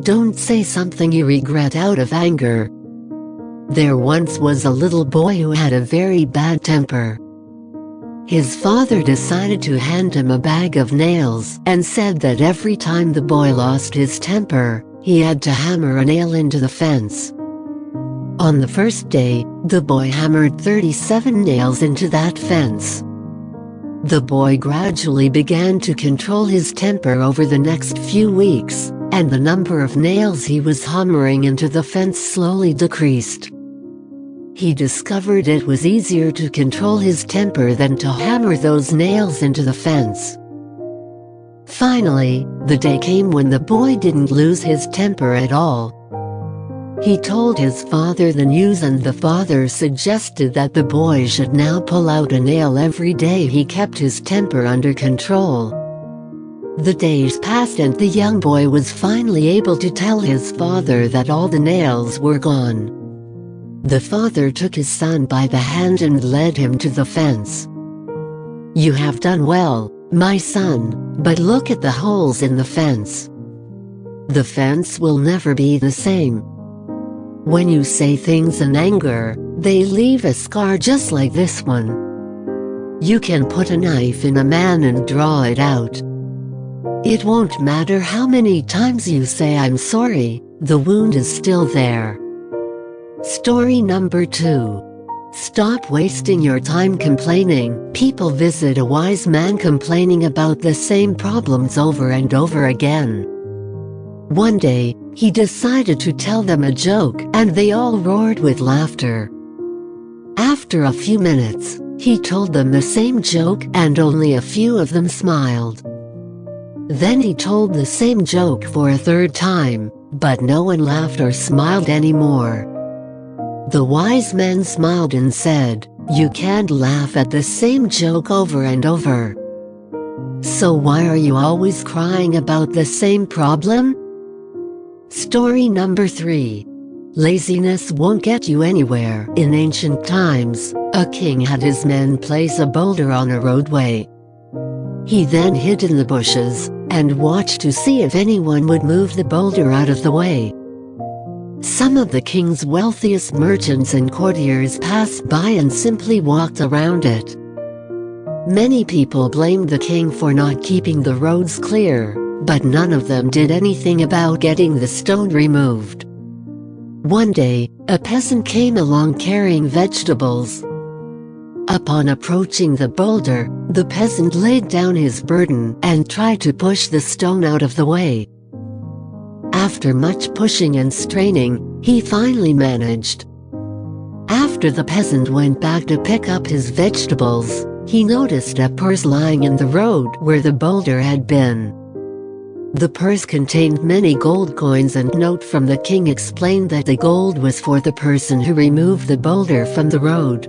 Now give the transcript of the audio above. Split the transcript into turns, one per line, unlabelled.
Don't say something you regret out of anger. There once was a little boy who had a very bad temper. His father decided to hand him a bag of nails and said that every time the boy lost his temper, he had to hammer a nail into the fence. On the first day, the boy hammered 37 nails into that fence. The boy gradually began to control his temper over the next few weeks, and the number of nails he was hammering into the fence slowly decreased. He discovered it was easier to control his temper than to hammer those nails into the fence. Finally, the day came when the boy didn't lose his temper at all. He told his father the news, and the father suggested that the boy should now pull out a nail every day he kept his temper under control. The days passed and the young boy was finally able to tell his father that all the nails were gone. The father took his son by the hand and led him to the fence. "You have done well, my son, but look at the holes in the fence. The fence will never be the same. When you say things in anger, they leave a scar just like this one. You can put a knife in a man and draw it out. It won't matter how many times you say I'm sorry, the wound is still there." Story number 2. Stop wasting your time complaining. People visit a wise man complaining about the same problems over and over again. One day, he decided to tell them a joke, and they all roared with laughter. After a few minutes, he told them the same joke, and only a few of them smiled. Then he told the same joke for a third time, but no one laughed or smiled anymore. The wise man smiled and said, "You can't laugh at the same joke over and over. So why are you always crying about the same problem?" Story number 3. Laziness won't get you anywhere. In ancient times, a king had his men place a boulder on a roadway. He then hid in the bushes and watched to see if anyone would move the boulder out of the way. Some of the king's wealthiest merchants and courtiers passed by and simply walked around it. Many people blamed the king for not keeping the roads clear, but none of them did anything about getting the stone removed. One day, a peasant came along carrying vegetables. Upon approaching the boulder, the peasant laid down his burden and tried to push the stone out of the way. After much pushing and straining, he finally managed. After the peasant went back to pick up his vegetables, he noticed a purse lying in the road where the boulder had been. The purse contained many gold coins, and a note from the king explained that the gold was for the person who removed the boulder from the road.